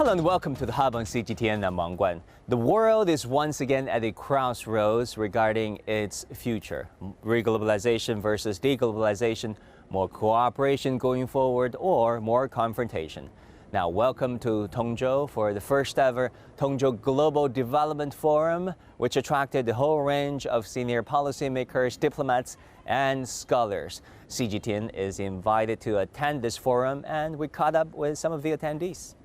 Hello and welcome to the Hub on CGTN. I'm Wang Guan. The world is once again at a crossroads regarding its future. Re-globalization versus de-globalization, more cooperation going forward or more confrontation. Now welcome to Tongzhou for the first ever Tongzhou Global Development Forum, which attracted the whole range of senior policymakers, diplomats and scholars. CGTN is invited to attend this forum and we caught up with some of the attendees.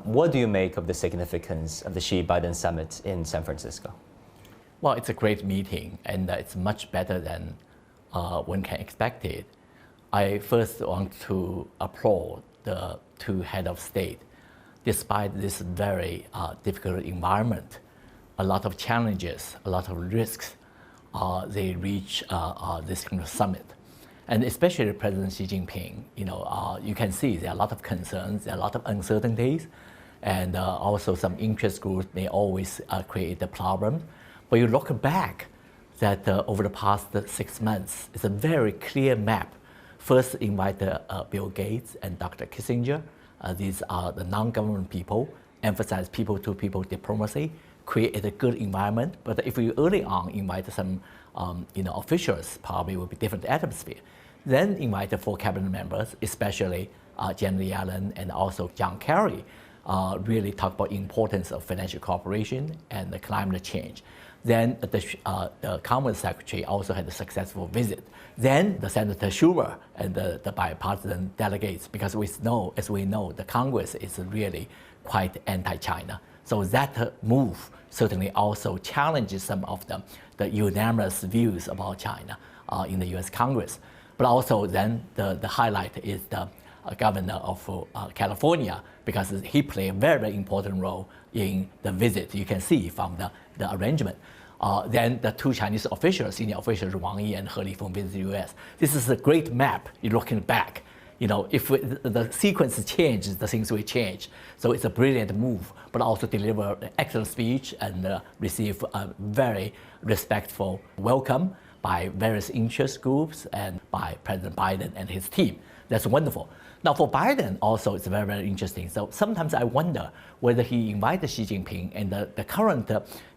What do you make of the significance of the Xi-Biden summit in San Francisco? Well, it's a great meeting, and it's much better than one can expect it. I first want to applaud the two heads of state. Despite this very difficult environment, a lot of challenges, a lot of risks, they reach this kind of summit. And especially President Xi Jinping, you can see there are a lot of concerns, there are a lot of uncertainties, and also some interest groups may always create a problem. But you look back that over the past 6 months, it's a very clear map. First invite Bill Gates and Dr. Kissinger. These are the non-government people, emphasize people-to-people diplomacy, create a good environment. But if you early on invite some officials, probably will be different atmosphere. Then invite the 4 cabinet members, especially Janet Yellen and also John Kerry, really talk about importance of financial cooperation and the climate change. Then the Commerce Secretary also had a successful visit. Then the Senator Schumer and the bipartisan delegates, because as we know, the Congress is really quite anti-China. So that move certainly also challenges some of the unanimous views about China in the U.S. Congress. But also then the highlight is the governor of California, because he played a very, very important role in the visit. You can see from the arrangement. Then the 2 Chinese officials, senior officials, Wang Yi and He Lifeng, visit the U.S. This is a great map. You're looking back. If the sequence changes, the things will change. So it's a brilliant move, but also deliver an excellent speech and receive a very respectful welcome by various interest groups and by President Biden and his team. That's wonderful. Now for Biden also, it's very, very interesting. So sometimes I wonder whether he invited Xi Jinping and the current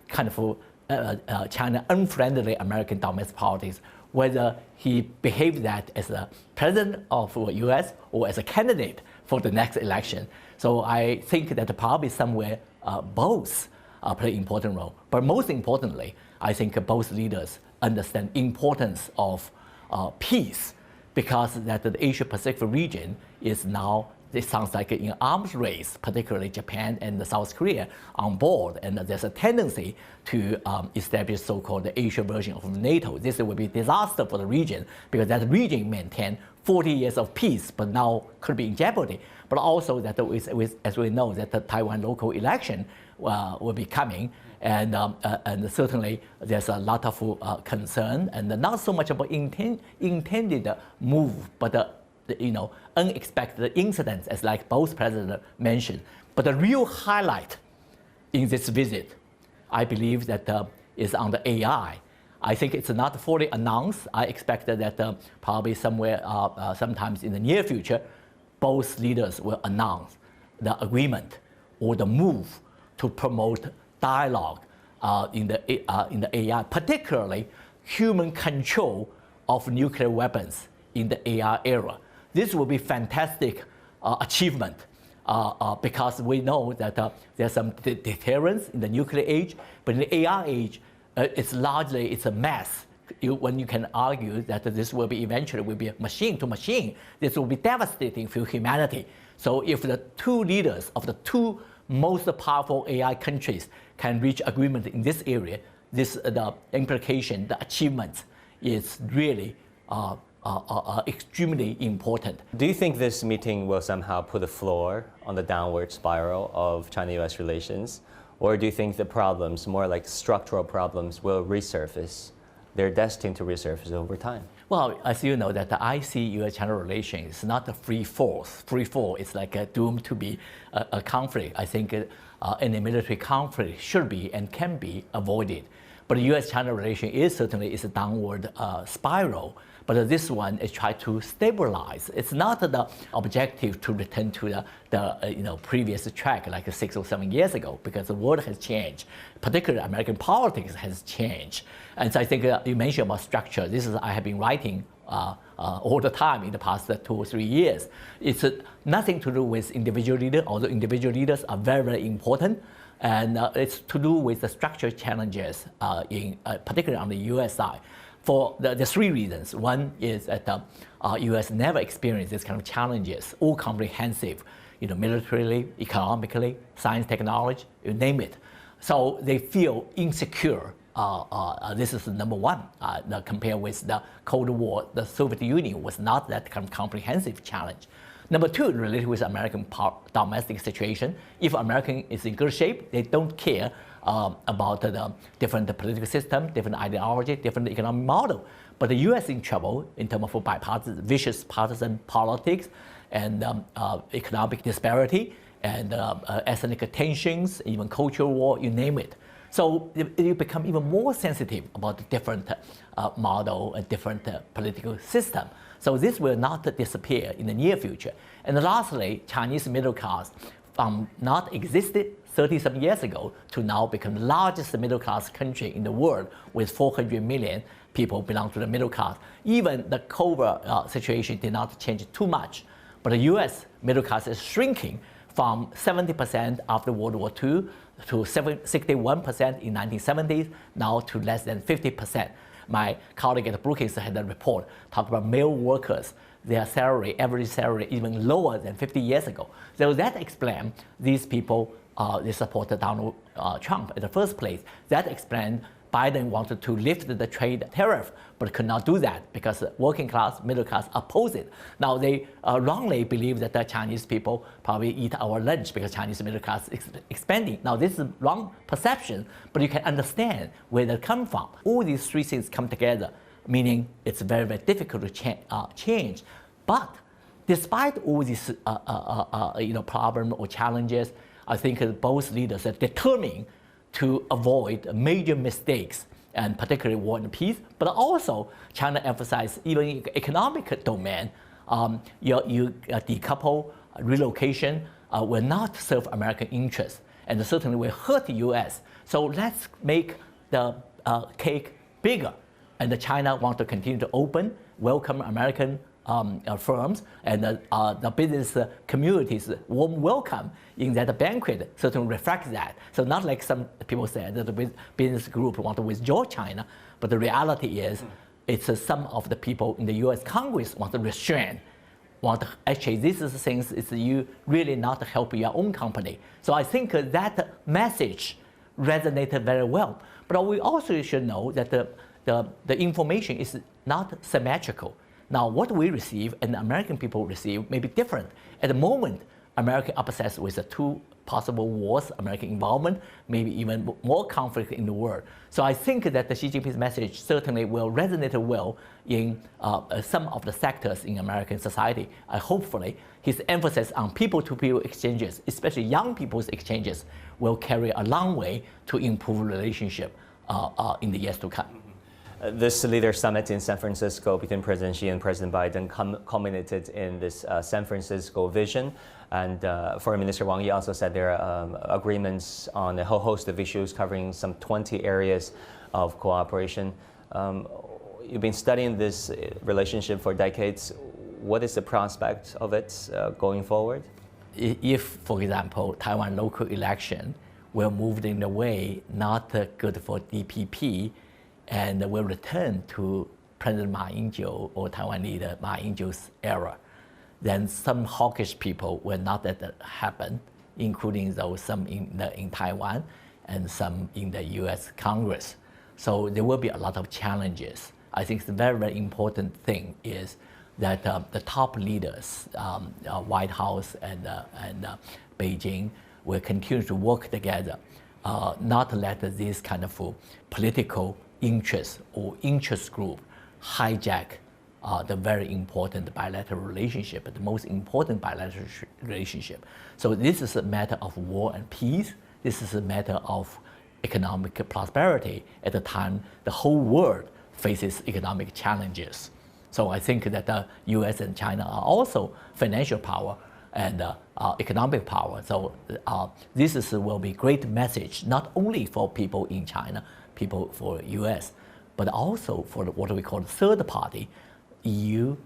kind of China unfriendly American domestic politics, whether he behaved that as a president of the U.S. or as a candidate for the next election. So I think that probably somewhere both play an important role. But most importantly, I think both leaders understand importance of peace, because that the Asia-Pacific region is now, it sounds like an arms race, particularly Japan and South Korea on board, and there's a tendency to establish so-called the Asia version of NATO. This will be a disaster for the region, because that region maintained 40 years of peace, but now could be in jeopardy. But also that as we know, that the Taiwan local election will be coming, and certainly there's a lot of concern, and not so much about intended move, but unexpected incidents, as like both presidents mentioned. But the real highlight in this visit, I believe that is on the AI. I think it's not fully announced. I expect that probably somewhere, sometimes in the near future, both leaders will announce the agreement or the move to promote dialogue in the AI, particularly human control of nuclear weapons in the AI era. This will be fantastic achievement because we know that there's some deterrence in the nuclear age, but in the AI age, it's a mess. When you can argue that this will be eventually will be machine to machine, this will be devastating for humanity. So if the 2 leaders of the 2 most powerful AI countries can reach agreement in this area, the implication, the achievement is really extremely important. Do you think this meeting will somehow put a floor on the downward spiral of China-U.S. relations? Or do you think the problems, more like structural problems, will resurface? They're destined to resurface over time. Well, as you know, that I see U.S.-China relations is not a free fall. Free fall is like doomed to be a conflict. I think any military conflict should be and can be avoided. But the U.S.-China relation is certainly a downward spiral. But this one is try to stabilize. It's not the objective to return to the previous track like 6 or 7 years ago, because the world has changed. Particularly American politics has changed. And so I think you mentioned about structure. This is I have been writing all the time in the past 2 or 3 years. It's nothing to do with individual leaders, although individual leaders are very, very important. And it's to do with the structural challenges, particularly on the U.S. side. For the 3 reasons. One is that the U.S. never experienced this kind of challenges, all comprehensive, militarily, economically, science, technology, you name it. So they feel insecure. This is number one. Compared with the Cold War, the Soviet Union was not that kind of comprehensive challenge. Number 2, related with American domestic situation. If American is in good shape, they don't care about the different political system, different ideology, different economic model. But the U.S. in trouble in terms of bipartisan, vicious partisan politics and economic disparity and ethnic tensions, even cultural war, you name it. So you become even more sensitive about the different model and different political system. So this will not disappear in the near future. And lastly, Chinese middle class from not existed 30-some years ago to now become the largest middle class country in the world with 400 million people belong to the middle class. Even the COVID situation did not change too much. But the US middle class is shrinking from 70% after World War II to 61% in 1970s, now to less than 50%. My colleague at Brookings had a report talk about male workers, their salary, average salary, even lower than 50 years ago. So that explains these people, they supported Donald Trump in the first place. That explains Biden wanted to lift the trade tariff, but could not do that because working class, middle class oppose it. Now they wrongly believe that the Chinese people probably eat our lunch because Chinese middle class is expanding. Now this is wrong perception, but you can understand where they come from. All these 3 things come together, meaning it's very, very difficult to change. But despite all these problems or challenges, I think both leaders are determined to avoid major mistakes, and particularly war and peace, but also China emphasized even in economic domain, you decouple relocation will not serve American interests, and certainly will hurt the U.S. So let's make the cake bigger, and China want to continue to open, welcome American firms, and the business community's warm welcome in that banquet certainly reflects that. So not like some people said that the business group want to withdraw China, but the reality is it's some of the people in the U.S. Congress want to restrain, actually this is things is you really not help your own company. So I think that message resonated very well. But we also should know that the information is not symmetrical. Now, what we receive and the American people receive may be different. At the moment, America obsessed with the 2 possible wars, American involvement, maybe even more conflict in the world. So I think that the Xi Jinping's message certainly will resonate well in some of the sectors in American society. Hopefully, his emphasis on people-to-people exchanges, especially young people's exchanges, will carry a long way to improve relationship in the years to come. This leader summit in San Francisco between President Xi and President Biden culminated in this San Francisco vision. And Foreign Minister Wang Yi also said there are agreements on a whole host of issues covering some 20 areas of cooperation. You've been studying this relationship for decades. What is the prospect of it going forward? If, for example, Taiwan local election will move in a way not good for DPP, and will return to President Ma Ying-jeou or Taiwan leader Ma Ying-jeou's era, then some hawkish people will not let that happen, including those some in Taiwan and some in the U.S. Congress. So there will be a lot of challenges. I think the very, very important thing is that the top leaders, White House and Beijing, will continue to work together, not let this kind of political interest or interest group hijack the very important bilateral relationship, the most important bilateral relationship. So this is a matter of war and peace. This is a matter of economic prosperity at the time the whole world faces economic challenges. So I think that the U.S. and China are also financial power and economic power. So will be great message, not only for people in China, people for U.S., but also for what we call third party, EU,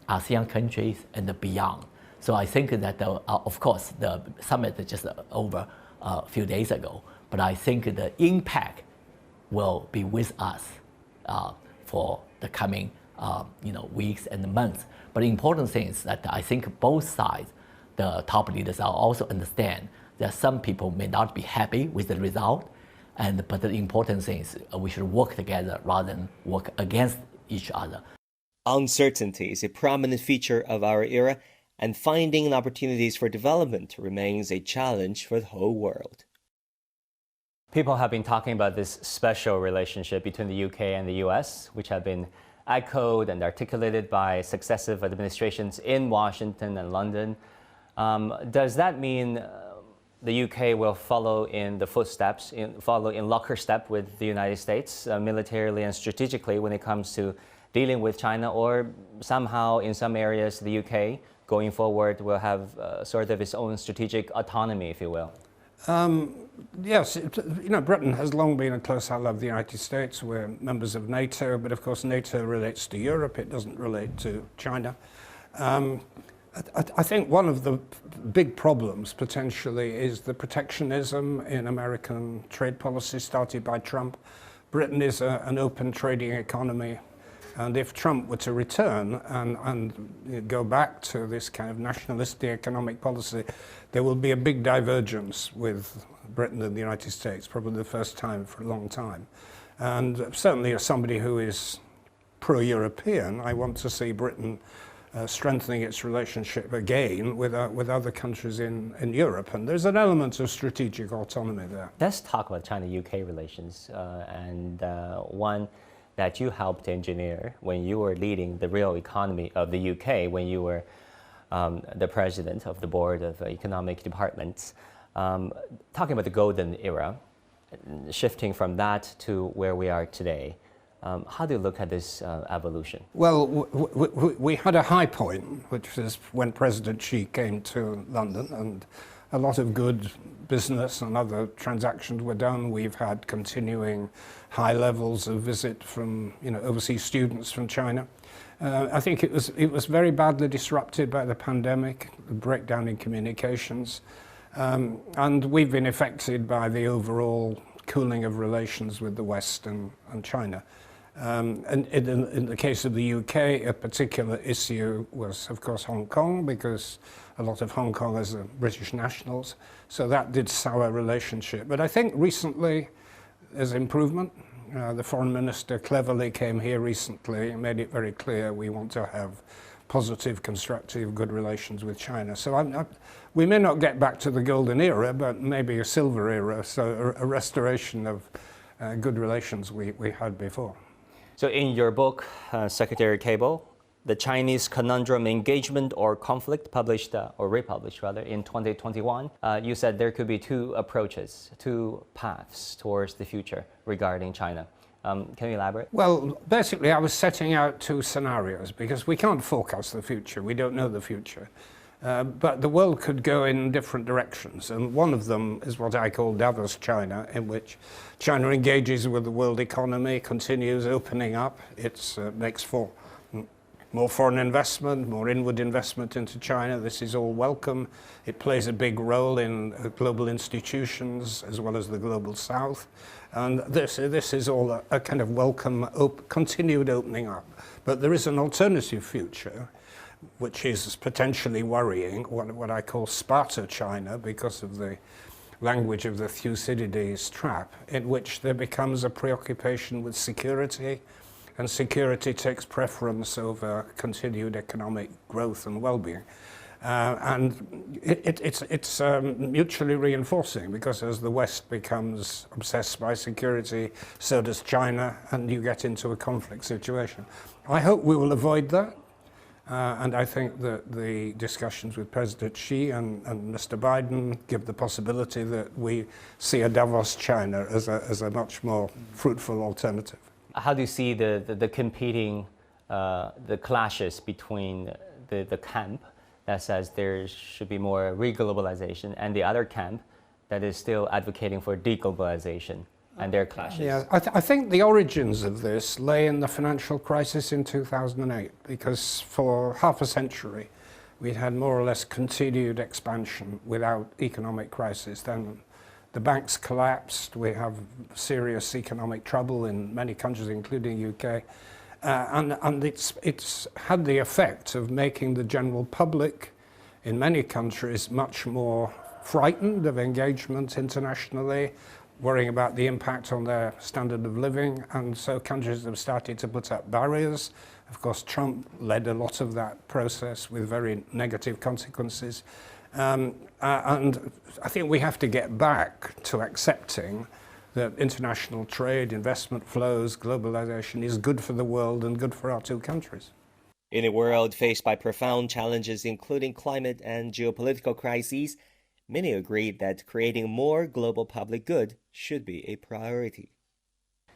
ASEAN countries, and beyond. So I think that, of course, the summit is just over a few days ago, but I think the impact will be with us for the coming weeks and months. But the important thing is that I think both sides, the top leaders, are also understand that some people may not be happy with the result, but the important thing is we should work together rather than work against each other. Uncertainty is a prominent feature of our era, and finding opportunities for development remains a challenge for the whole world. People have been talking about this special relationship between the UK and the US, which have been echoed and articulated by successive administrations in Washington and London. Does that mean the UK will follow in the footsteps, follow in lockstep with the United States militarily and strategically when it comes to dealing with China, or somehow in some areas the UK going forward will have sort of its own strategic autonomy, if you will? Yes, Britain has long been a close ally of the United States. We're members of NATO, but of course NATO relates to Europe. It doesn't relate to China. I think one of the big problems potentially is the protectionism in American trade policy started by Trump. Britain is an open trading economy. And if Trump were to return and go back to this kind of nationalistic economic policy, there will be a big divergence with Britain and the United States, probably the first time for a long time. And certainly as somebody who is pro-European, I want to see Britain strengthening its relationship again with other countries in Europe. And there's an element of strategic autonomy there. Let's talk about China-UK relations, and one that you helped engineer when you were leading the real economy of the UK, when you were the president of the board of economic departments. Talking about the golden era, shifting from that to where we are today, how do you look at this evolution? Well, we had a high point, which was when President Xi came to London, and a lot of good business and other transactions were done. We've had continuing high levels of visit from overseas students from China. I think it was very badly disrupted by the pandemic, the breakdown in communications, and we've been affected by the overall cooling of relations with the West and China. And in the case of the UK, a particular issue was, of course, Hong Kong, because a lot of Hong Kongers are British nationals. So that did sour relationship. But I think recently there's improvement. The foreign minister cleverly came here recently and made it very clear we want to have positive, constructive, good relations with China. So we may not get back to the golden era, but maybe a silver era, so a restoration of good relations we had before. So in your book, Secretary Cable, The Chinese Conundrum, Engagement or Conflict, published or republished rather in 2021, you said there could be two approaches, two paths towards the future regarding China. Can you elaborate? Well, basically I was setting out two scenarios because we can't forecast the future. We don't know the future. But the world could go in different directions, and one of them is what I call Davos China, in which China engages with the world economy, continues opening up. It makes for more foreign investment, more inward investment into China. This is all welcome. It plays a big role in global institutions as well as the global South. And this is all a kind of welcome, continued opening up. But there is an alternative future, which is potentially worrying, what I call Sparta China, because of the language of the Thucydides trap, in which there becomes a preoccupation with security, and security takes preference over continued economic growth and well-being. And it's mutually reinforcing, because as the West becomes obsessed by security, so does China, and you get into a conflict situation. I hope we will avoid that. And I think that the discussions with President Xi and Mr. Biden give the possibility that we see a Davos China as a much more fruitful alternative. How do you see the competing the clashes between the camp that says there should be more re-globalization and the other camp that is still advocating for de-globalization, and their clashes. Yeah, I think the origins of this lay in the financial crisis in 2008, because for half a century we'd had more or less continued expansion without economic crisis. Then the banks collapsed, we have serious economic trouble in many countries, including UK, and it's had the effect of making the general public in many countries much more frightened of engagement internationally, worrying about the impact on their standard of living, and so countries have started to put up barriers. Of course, Trump led a lot of that process with very negative consequences. And I think we have to get back to accepting that international trade, investment flows, globalization is good for the world and good for our two countries. In a world faced by profound challenges including climate and geopolitical crises, many agree that creating more global public good should be a priority.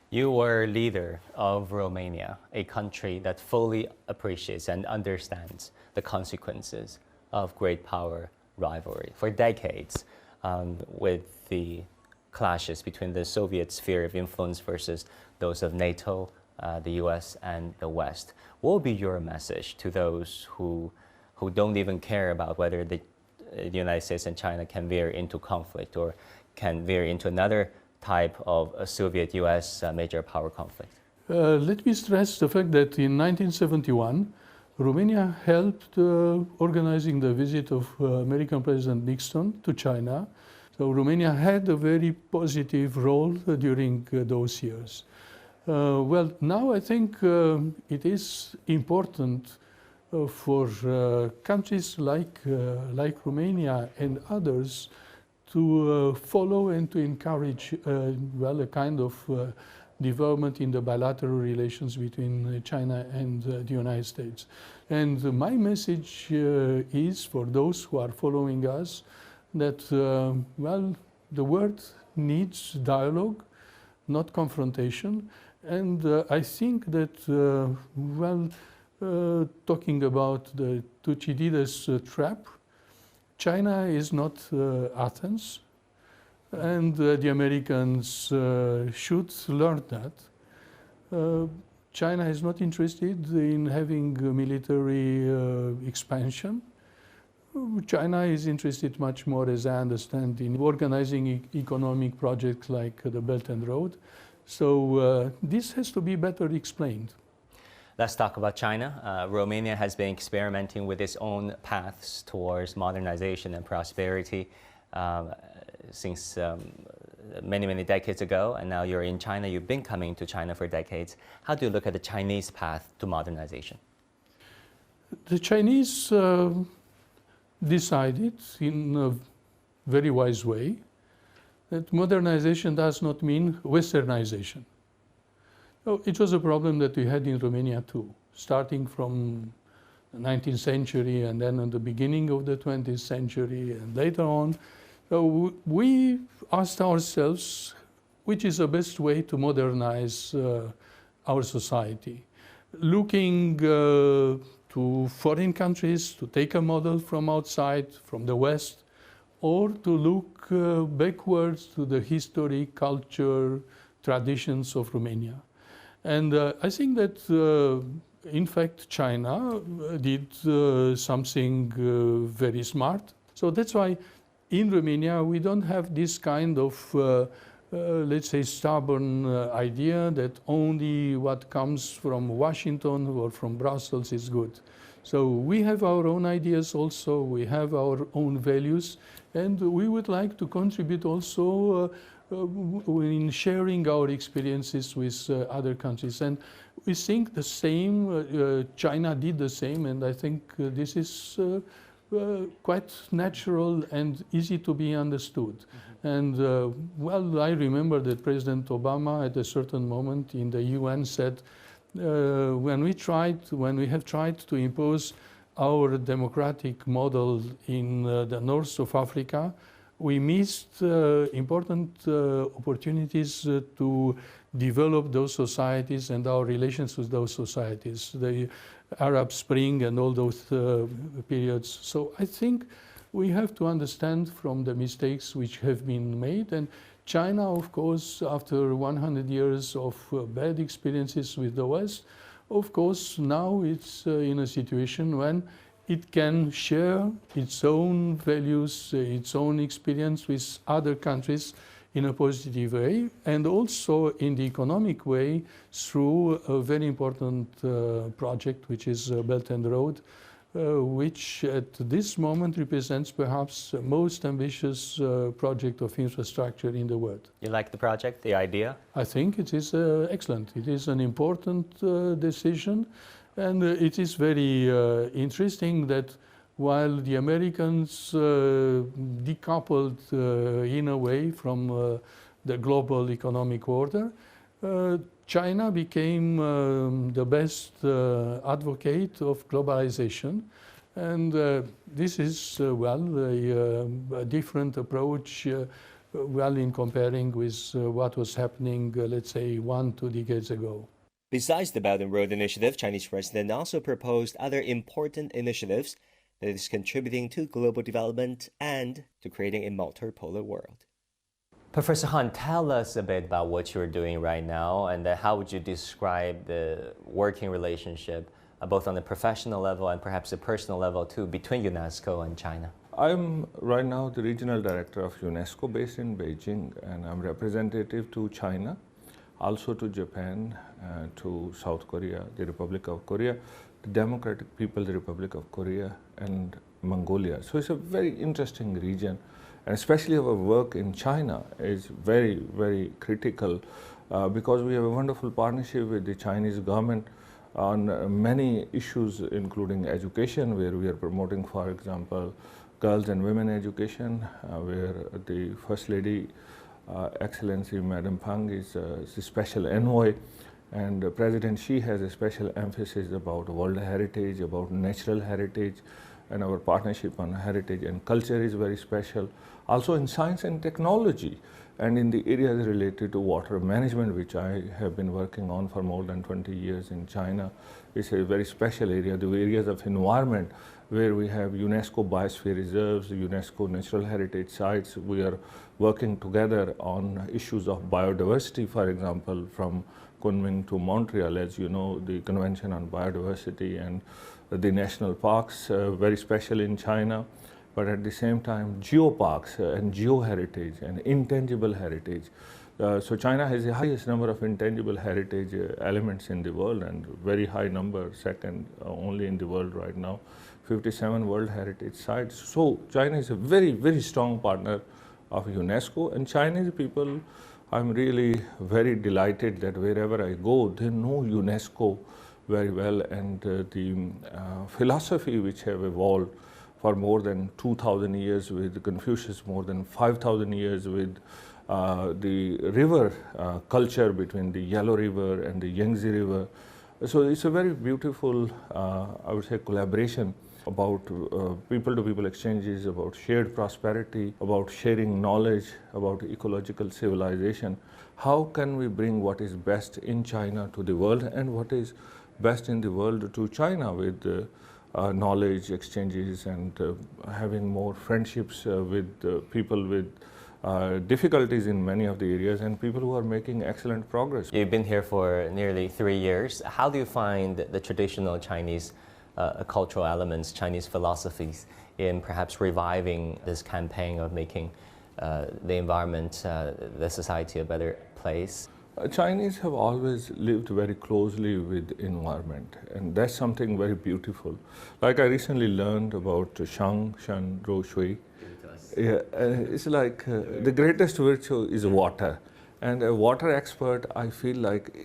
You were leader of Romania, a country that fully appreciates and understands the consequences of great power rivalry for decades, with the clashes between the Soviet sphere of influence versus those of NATO, the US, and the West. What would be your message to those who don't even care about whether the United States and China can veer into conflict or can veer into another type of a Soviet-US major power conflict? Let me stress the fact that in 1971, Romania helped organizing the visit of American President Nixon to China. So Romania had a very positive role during those years. Well, now I think it is important for countries like Romania and others to follow and to encourage well, a kind of development in the bilateral relations between China and the United States. And my message is for those who are following us that, well, the world needs dialogue, not confrontation. And I think that, well, talking about the Thucydides trap, China is not Athens, and the Americans should learn that. China is not interested in having military expansion. China is interested much more, as I understand, in organizing economic projects like the Belt and Road. So this has to be better explained. Let's talk about China. Romania has been experimenting with its own paths towards modernization and prosperity since many, many decades ago, and now you're in China. You've been coming to China for decades. How do you look at the Chinese path to modernization? The Chinese decided in a very wise way that modernization does not mean westernization. So it was a problem that we had in Romania too, starting from the 19th century and then at the beginning of the 20th century and later on. So we asked ourselves, which is the best way to modernize our society? Looking to foreign countries to take a model from outside, from the West, or to look backwards to the history, culture, traditions of Romania. And I think that, in fact, China did something very smart. So that's why in Romania we don't have this kind of, let's say, stubborn idea that only what comes from Washington or from Brussels is good. So we have our own ideas also, we have our own values, and we would like to contribute also in sharing our experiences with other countries. And we think the same, China did the same, and I think this is quite natural and easy to be understood. Mm-hmm. And well, I remember that President Obama at a certain moment in the UN said, when we have tried to impose our democratic model in the north of Africa, we missed important opportunities to develop those societies and our relations with those societies, the Arab Spring and all those periods. So I think we have to understand from the mistakes which have been made. And China, of course, after 100 years of bad experiences with the West, of course, now it's in a situation when it can share its own values, its own experience with other countries in a positive way, and also in the economic way through a very important project, which is Belt and Road, which at this moment represents perhaps the most ambitious project of infrastructure in the world. You like the project, the idea? I think it is excellent. It is an important decision, and it is very interesting that while the Americans decoupled in a way from the global economic order, China became the best advocate of globalization. And this is, a different approach, in comparing with what was happening, let's say, 1-2 decades ago. Besides the Belt and Road Initiative, Chinese President also proposed other important initiatives that is contributing to global development and to creating a multipolar world. Professor Han, tell us a bit about what you're doing right now, and how would you describe the working relationship, both on the professional level and perhaps the personal level too, between UNESCO and China? I'm right now the regional director of UNESCO based in Beijing, and I'm representative to China, also to Japan, to South Korea, the Republic of Korea, the Democratic People's Republic of Korea, and Mongolia. So it's a very interesting region, and especially our work in China is very, very critical because we have a wonderful partnership with the Chinese government on many issues, including education, where we are promoting, for example, girls and women education, where the First Lady, Excellency Madam Pang, is the special envoy, and President Xi has a special emphasis about world heritage, about natural heritage, and our partnership on heritage and culture is very special. Also in science and technology, and in the areas related to water management, which I have been working on for more than 20 years in China. It's a very special area. The areas of environment, where we have UNESCO biosphere reserves, UNESCO natural heritage sites. We are working together on issues of biodiversity, for example, from Kunming to Montreal, as you know, the Convention on Biodiversity and the national parks, very special in China. But at the same time, geoparks and geoheritage and intangible heritage. So China has the highest number of intangible heritage elements in the world, and very high number, second only in the world right now, 57 World Heritage Sites. So China is a very, very strong partner of UNESCO, and Chinese people, I'm really very delighted that wherever I go, they know UNESCO very well, and the philosophy which have evolved for more than 2,000 years with Confucius, more than 5,000 years with the river culture between the Yellow River and the Yangtze River. So it's a very beautiful, I would say, collaboration about people-to-people exchanges, about shared prosperity, about sharing knowledge, about ecological civilization. How can we bring what is best in China to the world, and what is best in the world to China with knowledge exchanges, and having more friendships with people with difficulties in many of the areas, and people who are making excellent progress. You've been here for nearly 3 years. How do you find the traditional Chinese cultural elements, Chinese philosophies, in perhaps reviving this campaign of making the environment, the society a better place? Chinese have always lived very closely with environment, and that's something very beautiful. Like I recently learned about Shang, Shan, Ro, Shui. Yeah, it's like the greatest virtue is water. And a water expert, I feel like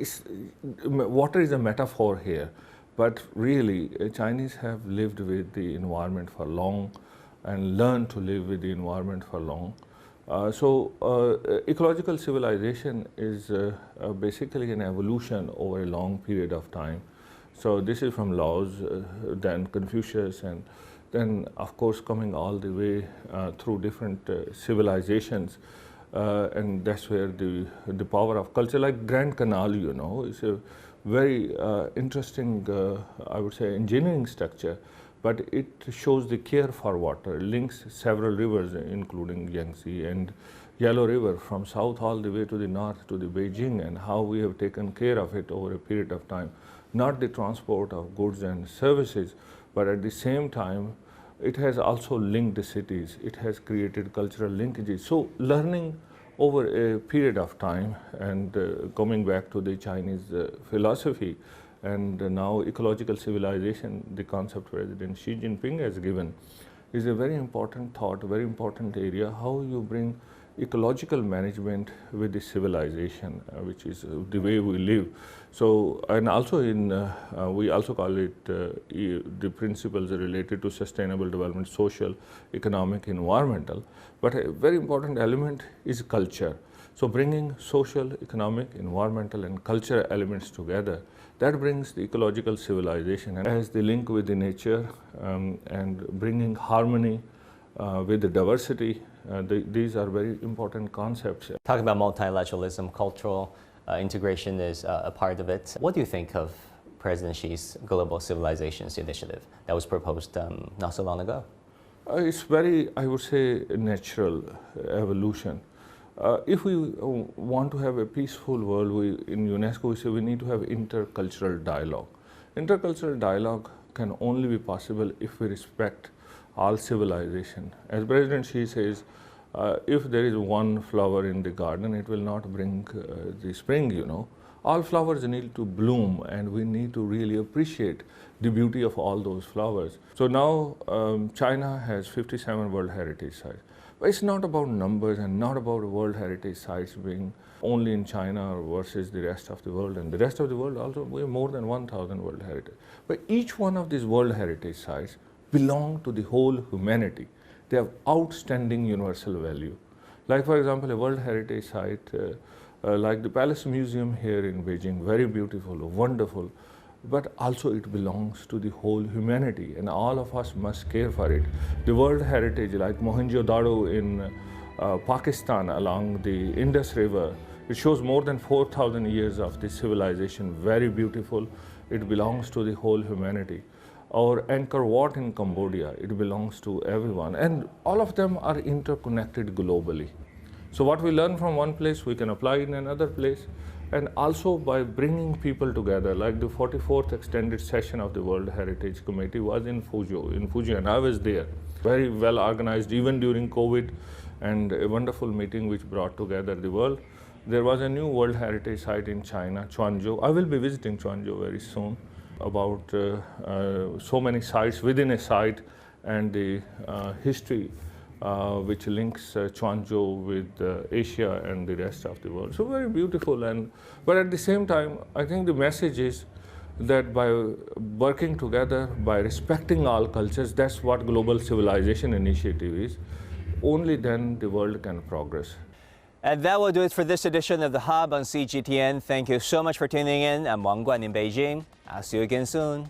water is a metaphor here. But really, Chinese have lived with the environment for long and learned to live with the environment for long. Ecological civilization is basically an evolution over a long period of time. So this is from Lao's, then Confucius, and then of course coming all the way through different civilizations, and that's where the power of culture, like Grand Canal, you know, is a very interesting, I would say, engineering structure, but it shows the care for water, links several rivers, including Yangtze and Yellow River, from south all the way to the north to the Beijing, and how we have taken care of it over a period of time. Not the transport of goods and services, but at the same time, it has also linked the cities. It has created cultural linkages. So learning over a period of time, and coming back to the Chinese philosophy, and now ecological civilization, the concept President Xi Jinping has given, is a very important thought, a very important area, how you bring ecological management with the civilization, which is the way we live. So, and also we also call it the principles related to sustainable development, social, economic, environmental. But a very important element is culture. So bringing social, economic, environmental and cultural elements together, that brings the ecological civilization and has the link with the nature, and bringing harmony with the diversity. These are very important concepts. Talking about multilateralism, cultural integration is a part of it. What do you think of President Xi's Global Civilizations Initiative that was proposed not so long ago? It's very, I would say, natural evolution. If we want to have a peaceful world, in UNESCO we say we need to have intercultural dialogue. Intercultural dialogue can only be possible if we respect all civilization. As President Xi says, if there is one flower in the garden, it will not bring the spring, you know. All flowers need to bloom, and we need to really appreciate the beauty of all those flowers. So now China has 57 World Heritage Sites. But it's not about numbers and not about World Heritage Sites being only in China versus the rest of the world. And the rest of the world also, we have more than 1,000 World Heritage. But each one of these World Heritage Sites belong to the whole humanity. They have outstanding universal value. Like, for example, a World Heritage Site like the Palace Museum here in Beijing, very beautiful, wonderful, but also it belongs to the whole humanity, and all of us must care for it. The World Heritage, like Mohenjo-daro in Pakistan along the Indus River, it shows more than 4,000 years of this civilization, very beautiful. It belongs to the whole humanity. Or Angkor Wat in Cambodia, it belongs to everyone, and all of them are interconnected globally. So what we learn from one place, we can apply in another place, and also by bringing people together, like the 44th extended session of the World Heritage Committee was in Fuji, and I was there. Very well organized, even during COVID, and a wonderful meeting which brought together the world. There was a new World Heritage Site in China, Quanzhou. I will be visiting Quanzhou very soon. About so many sites within a site, and the history which links Quanzhou with Asia and the rest of the world. So very beautiful, but at the same time, I think the message is that by working together, by respecting all cultures, that's what Global Civilization Initiative is. Only then the world can progress. And that will do it for this edition of The Hub on CGTN. Thank you so much for tuning in. I'm Wang Guan in Beijing. I'll see you again soon.